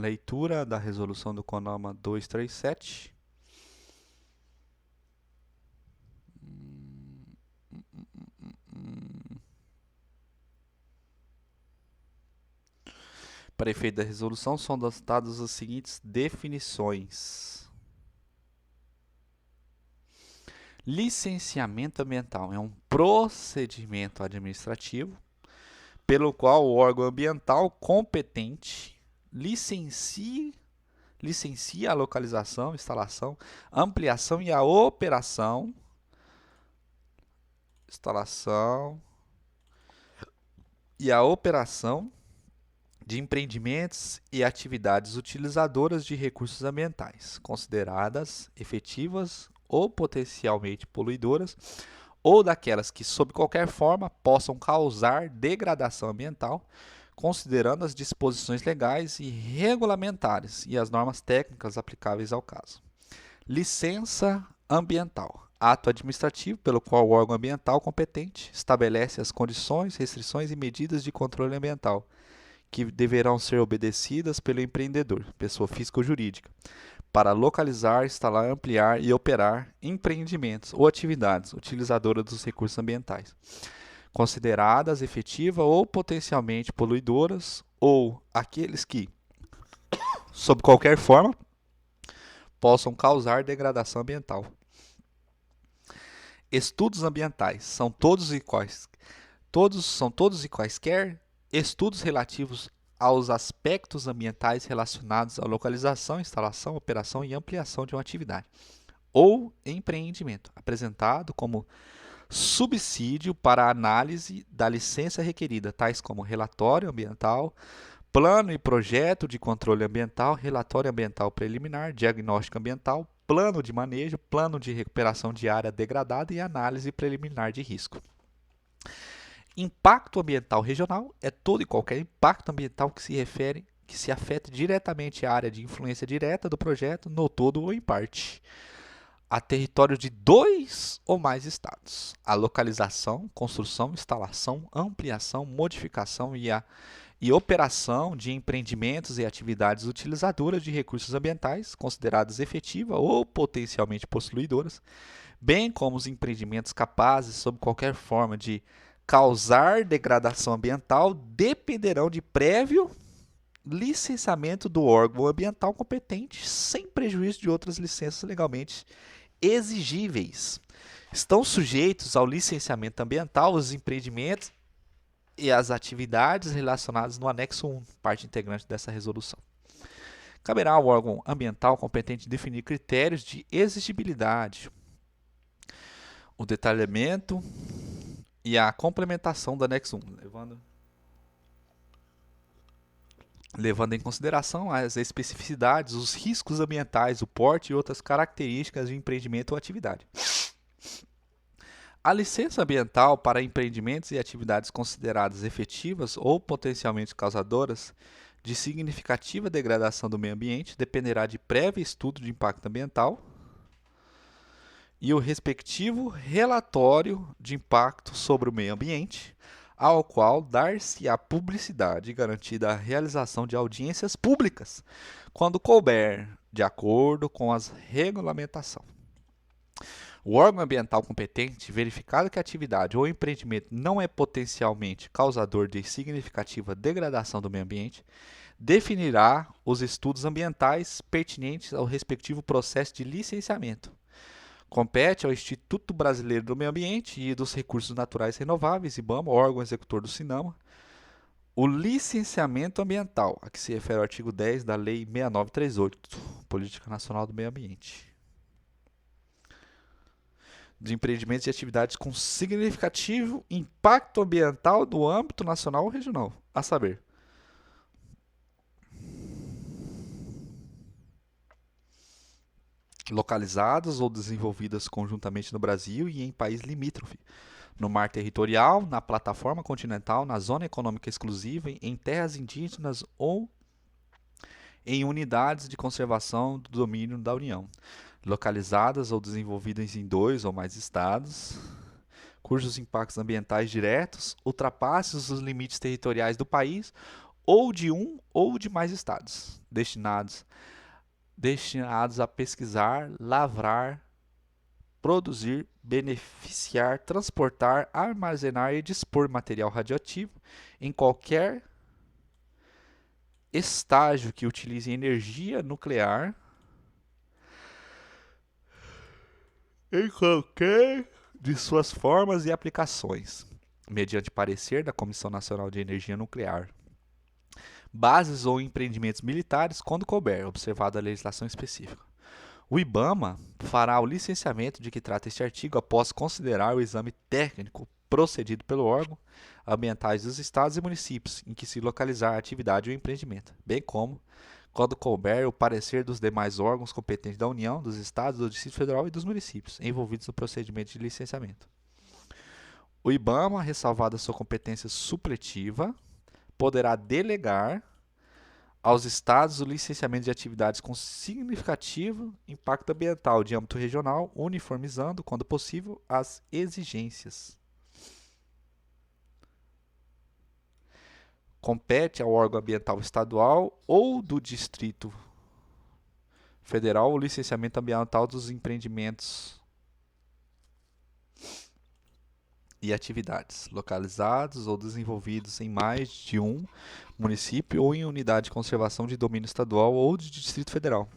leitura da resolução do CONAMA 237. Para efeito da resolução, são dadas as seguintes definições. Licenciamento ambiental é um procedimento administrativo pelo qual o órgão ambiental competente licencia a localização, instalação, ampliação e a operação, de empreendimentos e atividades utilizadoras de recursos ambientais, consideradas efetivas ou potencialmente poluidoras, ou daquelas que, sob qualquer forma, possam causar degradação ambiental, considerando as disposições legais e regulamentares e as normas técnicas aplicáveis ao caso. Licença ambiental. Ato administrativo pelo qual o órgão ambiental competente estabelece as condições, restrições e medidas de controle ambiental que deverão ser obedecidas pelo empreendedor, pessoa física ou jurídica, para localizar, instalar, ampliar e operar empreendimentos ou atividades utilizadoras dos recursos ambientais, consideradas efetivas ou potencialmente poluidoras, ou aqueles que, sob qualquer forma, possam causar degradação ambiental. Estudos ambientais são todos e quaisquer estudos relativos aos aspectos ambientais relacionados à localização, instalação, operação e ampliação de uma atividade ou empreendimento, apresentado como subsídio para a análise da licença requerida, tais como relatório ambiental, plano e projeto de controle ambiental, relatório ambiental preliminar, diagnóstico ambiental, plano de manejo, plano de recuperação de área degradada e análise preliminar de risco. Impacto ambiental regional é todo e qualquer impacto ambiental que se afete diretamente a área de influência direta do projeto, no todo ou em parte, a território de 2 ou mais estados. A localização, construção, instalação, ampliação, modificação e operação de empreendimentos e atividades utilizadoras de recursos ambientais, consideradas efetivas ou potencialmente poluidoras, bem como os empreendimentos capazes, sob qualquer forma, de causar degradação ambiental, dependerão de prévio licenciamento do órgão ambiental competente, sem prejuízo de outras licenças legalmente exigíveis. Estão sujeitos ao licenciamento ambiental os empreendimentos e as atividades relacionadas no anexo 1, parte integrante dessa resolução. Caberá ao órgão ambiental competente definir critérios de exigibilidade, o detalhamento e a complementação do anexo 1, levando em consideração as especificidades, os riscos ambientais, o porte e outras características de empreendimento ou atividade. A licença ambiental para empreendimentos e atividades consideradas efetivas ou potencialmente causadoras de significativa degradação do meio ambiente dependerá de prévio estudo de impacto ambiental e o respectivo relatório de impacto sobre o meio ambiente, ao qual dar-se-á publicidade garantida a realização de audiências públicas, quando couber, de acordo com as regulamentação. O órgão ambiental competente, verificado que a atividade ou empreendimento não é potencialmente causador de significativa degradação do meio ambiente, definirá os estudos ambientais pertinentes ao respectivo processo de licenciamento. Compete ao Instituto Brasileiro do Meio Ambiente e dos Recursos Naturais Renováveis, IBAMA, órgão executor do CINAMA, o licenciamento ambiental, a que se refere ao artigo 10 da Lei 6938, Política Nacional do Meio Ambiente, de empreendimentos e atividades com significativo impacto ambiental do âmbito nacional ou regional, a saber, localizadas ou desenvolvidas conjuntamente no Brasil e em país limítrofe, no mar territorial, na plataforma continental, na zona econômica exclusiva, em terras indígenas ou em unidades de conservação do domínio da União, localizadas ou desenvolvidas em 2 ou mais estados, cujos impactos ambientais diretos ultrapassem os limites territoriais do país ou de um ou de mais estados, destinados a pesquisar, lavrar, produzir, beneficiar, transportar, armazenar e dispor material radioativo em qualquer estágio que utilize energia nuclear, em qualquer de suas formas e aplicações, mediante parecer da Comissão Nacional de Energia Nuclear. Bases ou empreendimentos militares, quando couber, observada a legislação específica. O IBAMA fará o licenciamento de que trata este artigo após considerar o exame técnico procedido pelo órgão ambientais dos estados e municípios em que se localizar a atividade ou empreendimento, bem como, quando couber, o parecer dos demais órgãos competentes da União, dos estados, do Distrito Federal e dos municípios envolvidos no procedimento de licenciamento. O IBAMA, ressalvada sua competência supletiva, poderá delegar aos estados o licenciamento de atividades com significativo impacto ambiental de âmbito regional, uniformizando, quando possível, as exigências. Compete ao órgão ambiental estadual ou do Distrito Federal o licenciamento ambiental dos empreendimentos e atividades localizados ou desenvolvidos em mais de um município ou em unidade de conservação de domínio estadual ou de Distrito Federal,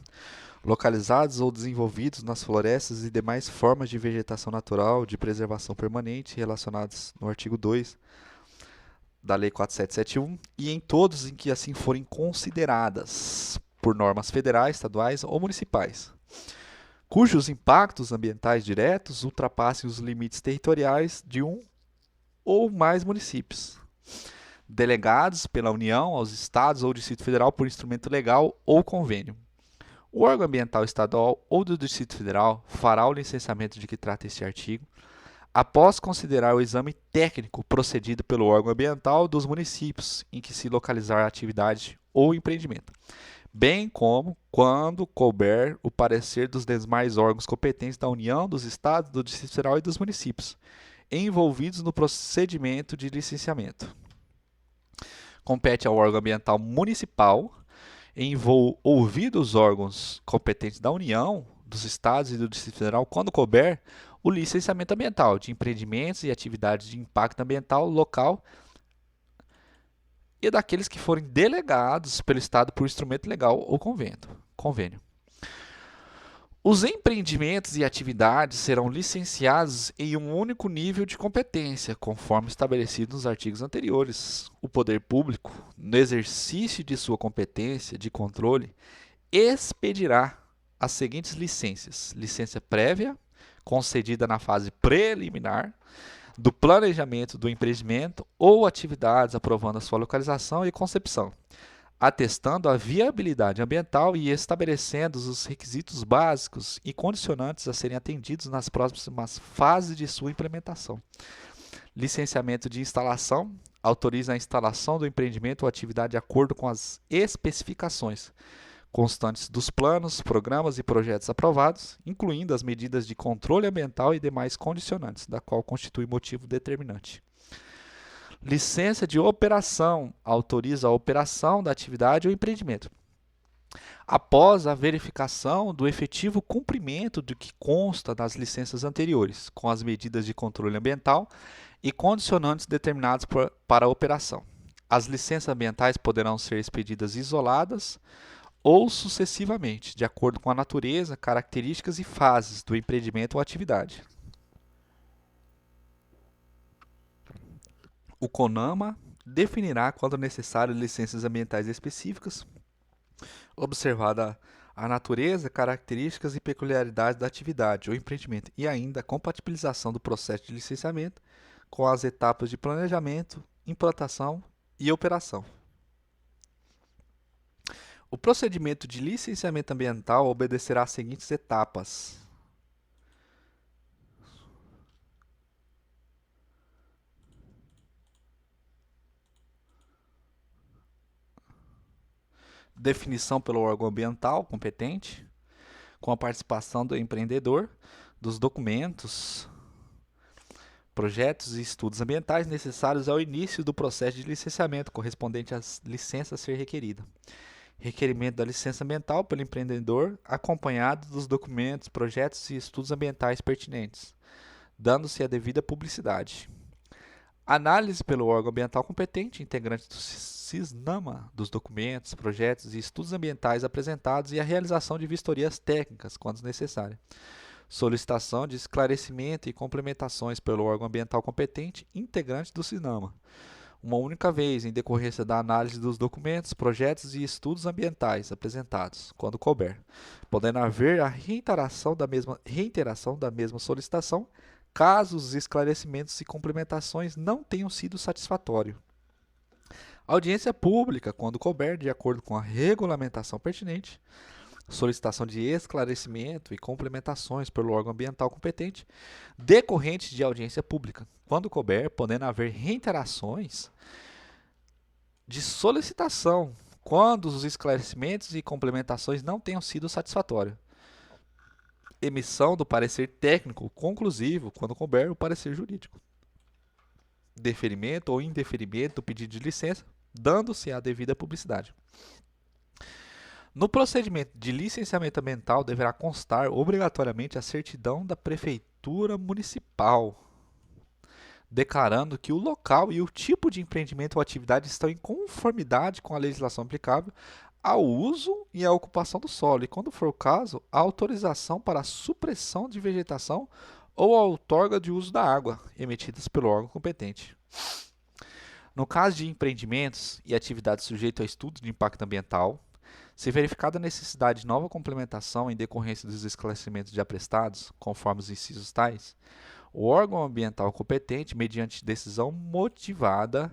localizados ou desenvolvidos nas florestas e demais formas de vegetação natural de preservação permanente relacionadas no artigo 2 da Lei 4771 e em todos em que assim forem consideradas por normas federais, estaduais ou municipais, cujos impactos ambientais diretos ultrapassem os limites territoriais de um ou mais municípios, delegados pela União aos estados ou Distrito Federal por instrumento legal ou convênio. O órgão ambiental estadual ou do Distrito Federal fará o licenciamento de que trata este artigo, após considerar o exame técnico procedido pelo órgão ambiental dos municípios em que se localizar a atividade ou empreendimento, bem como, quando couber, o parecer dos demais órgãos competentes da União, dos estados, do Distrito Federal e dos municípios, envolvidos no procedimento de licenciamento. Compete ao órgão ambiental municipal, ouvidos os órgãos competentes da União, dos estados e do Distrito Federal, quando couber, o licenciamento ambiental de empreendimentos e atividades de impacto ambiental local e daqueles que forem delegados pelo Estado por instrumento legal ou convênio. Os empreendimentos e atividades serão licenciados em um único nível de competência, conforme estabelecido nos artigos anteriores. O poder público, no exercício de sua competência de controle, expedirá as seguintes licenças: licença prévia, concedida na fase preliminar do planejamento do empreendimento ou atividades, aprovando a sua localização e concepção, atestando a viabilidade ambiental e estabelecendo os requisitos básicos e condicionantes a serem atendidos nas próximas fases de sua implementação. Licenciamento de instalação, autoriza a instalação do empreendimento ou atividade de acordo com as especificações constantes dos planos, programas e projetos aprovados, incluindo as medidas de controle ambiental e demais condicionantes, da qual constitui motivo determinante. Licença de operação, autoriza a operação da atividade ou empreendimento, após a verificação do efetivo cumprimento do que consta das licenças anteriores, com as medidas de controle ambiental e condicionantes determinados para a operação. As licenças ambientais poderão ser expedidas isoladas ou sucessivamente, de acordo com a natureza, características e fases do empreendimento ou atividade. O CONAMA definirá, quando necessário, licenças ambientais específicas, observada a natureza, características e peculiaridades da atividade ou empreendimento e ainda a compatibilização do processo de licenciamento com as etapas de planejamento, implantação e operação. O procedimento de licenciamento ambiental obedecerá às seguintes etapas: definição pelo órgão ambiental competente, com a participação do empreendedor, dos documentos projetos e estudos ambientais necessários ao início do processo de licenciamento correspondente à licença a ser requerida. Requerimento da licença ambiental pelo empreendedor, acompanhado dos documentos, projetos e estudos ambientais pertinentes, dando-se a devida publicidade. Análise pelo órgão ambiental competente, integrante do CISNAMA, dos documentos, projetos e estudos ambientais apresentados e a realização de vistorias técnicas, quando necessário. Solicitação de esclarecimento e complementações pelo órgão ambiental competente, integrante do CISNAMA, uma única vez em decorrência da análise dos documentos, projetos e estudos ambientais apresentados, quando couber, podendo haver a reiteração da mesma solicitação, caso os esclarecimentos e complementações não tenham sido satisfatórios. Audiência pública, quando couber, de acordo com a regulamentação pertinente. Solicitação de esclarecimento e complementações pelo órgão ambiental competente, decorrente de audiência pública, quando couber, podendo haver reiterações de solicitação, quando os esclarecimentos e complementações não tenham sido satisfatórios. Emissão do parecer técnico conclusivo, quando couber, o parecer jurídico. Deferimento ou indeferimento do pedido de licença, dando-se a devida publicidade. No procedimento de licenciamento ambiental deverá constar obrigatoriamente a certidão da Prefeitura Municipal, declarando que o local e o tipo de empreendimento ou atividade estão em conformidade com a legislação aplicável ao uso e à ocupação do solo, e, quando for o caso, a autorização para a supressão de vegetação ou a outorga de uso da água, emitidas pelo órgão competente. No caso de empreendimentos e atividades sujeitas a estudo de impacto ambiental, se verificada a necessidade de nova complementação em decorrência dos esclarecimentos já prestados, conforme os incisos tais, o órgão ambiental competente, mediante decisão motivada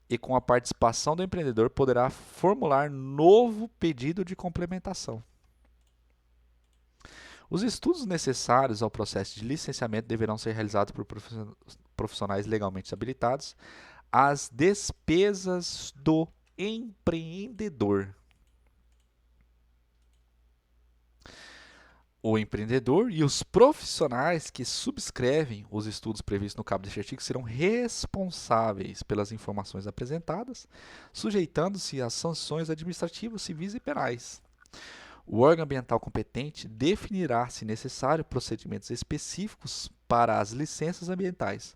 e com a participação do empreendedor, poderá formular novo pedido de complementação. Os estudos necessários ao processo de licenciamento deverão ser realizados por profissionais legalmente habilitados às despesas do empreendedor. O empreendedor e os profissionais que subscrevem os estudos previstos no cabo deste artigo serão responsáveis pelas informações apresentadas, sujeitando-se às sanções administrativas, civis e penais. O órgão ambiental competente definirá, se necessário, procedimentos específicos para as licenças ambientais,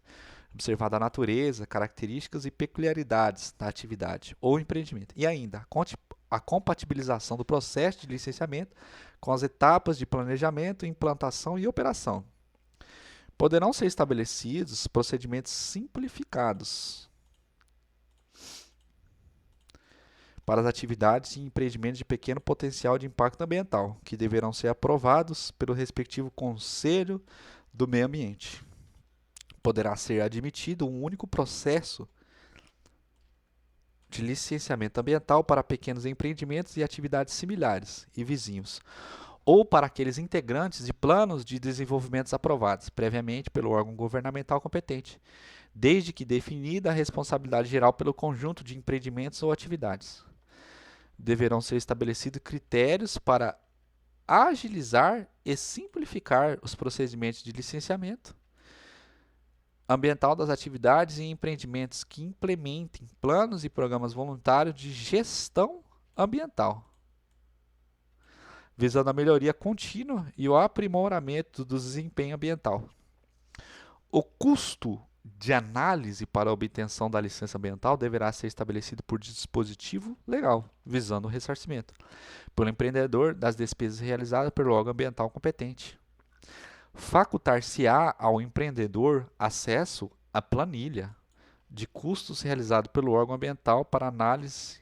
observada a natureza, características e peculiaridades da atividade ou empreendimento, e ainda a compatibilização do processo de licenciamento com as etapas de planejamento, implantação e operação. Poderão ser estabelecidos procedimentos simplificados para as atividades e empreendimentos de pequeno potencial de impacto ambiental, que deverão ser aprovados pelo respectivo Conselho do Meio Ambiente. Poderá ser admitido um único processo de licenciamento ambiental para pequenos empreendimentos e atividades similares e vizinhos, ou para aqueles integrantes de planos de desenvolvimento aprovados previamente pelo órgão governamental competente, desde que definida a responsabilidade geral pelo conjunto de empreendimentos ou atividades. Deverão ser estabelecidos critérios para agilizar e simplificar os procedimentos de licenciamento ambiental das atividades e empreendimentos que implementem planos e programas voluntários de gestão ambiental, visando a melhoria contínua e o aprimoramento do desempenho ambiental. O custo de análise para a obtenção da licença ambiental deverá ser estabelecido por dispositivo legal, visando o ressarcimento pelo empreendedor das despesas realizadas pelo órgão ambiental competente. Facultar-se-á ao empreendedor acesso à planilha de custos realizado pelo órgão ambiental para análise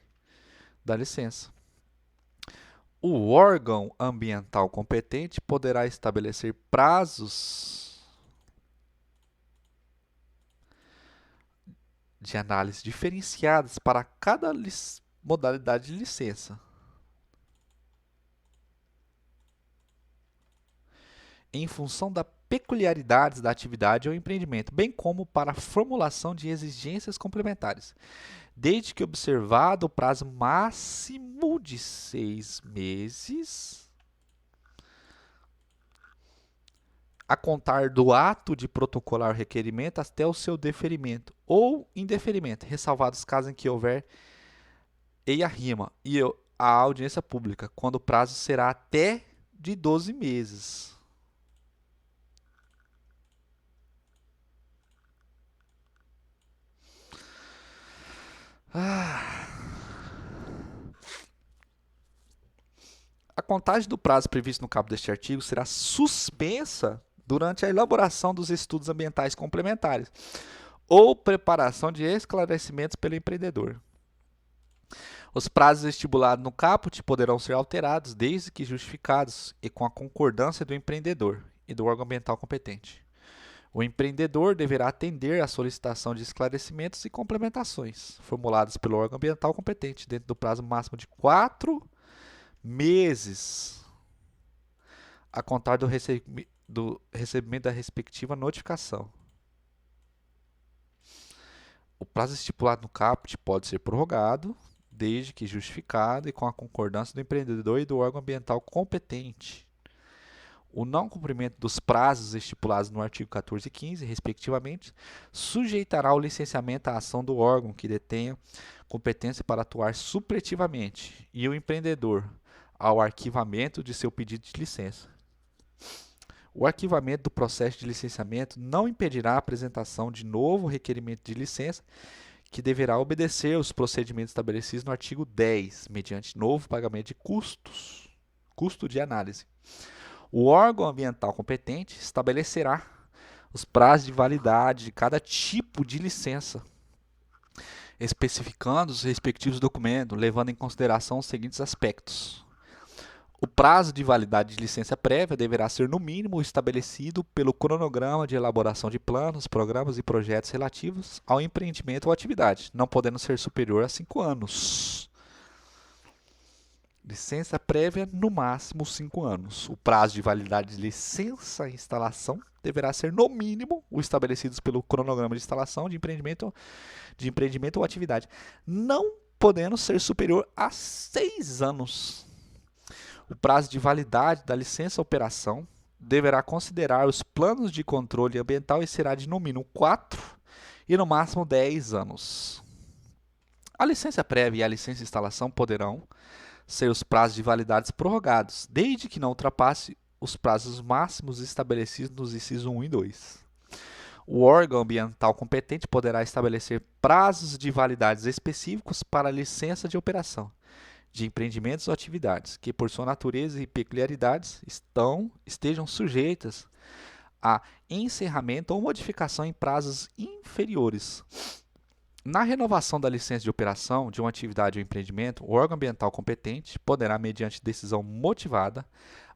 da licença. O órgão ambiental competente poderá estabelecer prazos de análise diferenciadas para cada modalidade de licença, em função das peculiaridades da atividade ou empreendimento, bem como para a formulação de exigências complementares, desde que observado o prazo máximo de 6 meses a contar do ato de protocolar o requerimento até o seu deferimento ou indeferimento, ressalvados os casos em que houver EIA-RIMA e a audiência pública, quando o prazo será até de 12 meses. A contagem do prazo previsto no caput deste artigo será suspensa durante a elaboração dos estudos ambientais complementares ou preparação de esclarecimentos pelo empreendedor. Os prazos estipulados no caput poderão ser alterados desde que justificados e com a concordância do empreendedor e do órgão ambiental competente. O empreendedor deverá atender à solicitação de esclarecimentos e complementações formuladas pelo órgão ambiental competente dentro do prazo máximo de 4 meses a contar do recebimento da respectiva notificação. O prazo estipulado no caput pode ser prorrogado, desde que justificado e com a concordância do empreendedor e do órgão ambiental competente. O não cumprimento dos prazos estipulados no artigo 14 e 15, respectivamente, sujeitará o licenciamento à ação do órgão que detenha competência para atuar supletivamente e o empreendedor ao arquivamento de seu pedido de licença. O arquivamento do processo de licenciamento não impedirá a apresentação de novo requerimento de licença, que deverá obedecer aos procedimentos estabelecidos no artigo 10, mediante novo pagamento de custo de análise. O órgão ambiental competente estabelecerá os prazos de validade de cada tipo de licença, especificando os respectivos documentos, levando em consideração os seguintes aspectos. O prazo de validade de licença prévia deverá ser, no mínimo, estabelecido pelo cronograma de elaboração de planos, programas e projetos relativos ao empreendimento ou atividade, não podendo ser superior a 5 anos. Licença prévia, no máximo 5 anos. O prazo de validade de licença e instalação deverá ser, no mínimo, o estabelecido pelo cronograma de instalação de empreendimento ou atividade, não podendo ser superior a 6 anos. O prazo de validade da licença operação deverá considerar os planos de controle ambiental e será de no mínimo 4 e no máximo 10 anos. A licença prévia e a licença de instalação poderão ser os prazos de validade prorrogados, desde que não ultrapasse os prazos máximos estabelecidos nos incisos 1 e 2. O órgão ambiental competente poderá estabelecer prazos de validades específicos para a licença de operação de empreendimentos ou atividades que, por sua natureza e peculiaridades, estejam sujeitas a encerramento ou modificação em prazos inferiores. Na renovação da licença de operação de uma atividade ou empreendimento, o órgão ambiental competente poderá, mediante decisão motivada,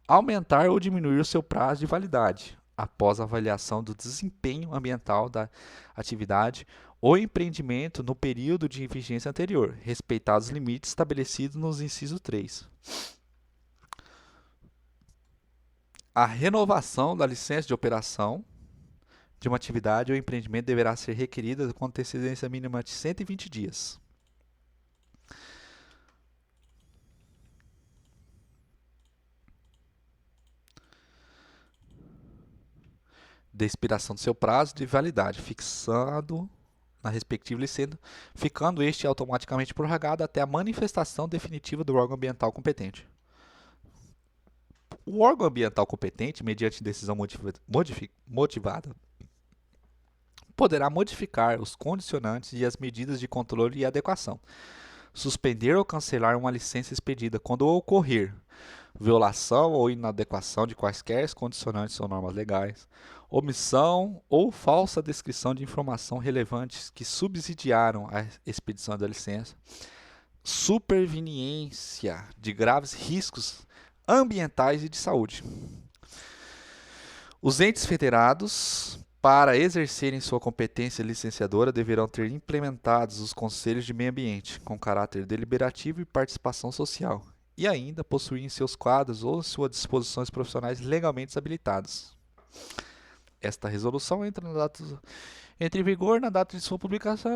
aumentar ou diminuir o seu prazo de validade, após a avaliação do desempenho ambiental da atividade ou empreendimento no período de vigência anterior, respeitados os limites estabelecidos nos incisos 3. A renovação da licença de operação de uma atividade ou empreendimento deverá ser requerida com antecedência mínima de 120 dias. De expiração do seu prazo de validade, fixado na respectiva licença, ficando este automaticamente prorrogado até a manifestação definitiva do órgão ambiental competente. O órgão ambiental competente, mediante decisão motivada, poderá modificar os condicionantes e as medidas de controle e adequação, suspender ou cancelar uma licença expedida quando ocorrer violação ou inadequação de quaisquer condicionantes ou normas legais, omissão ou falsa descrição de informação relevantes que subsidiaram a expedição da licença, superveniência de graves riscos ambientais e de saúde. Os entes federados, para exercerem sua competência licenciadora, deverão ter implementados os conselhos de meio ambiente, com caráter deliberativo e participação social, e ainda possuir em seus quadros ou suas disposições profissionais legalmente habilitados. Esta resolução entra em vigor na data de sua publicação.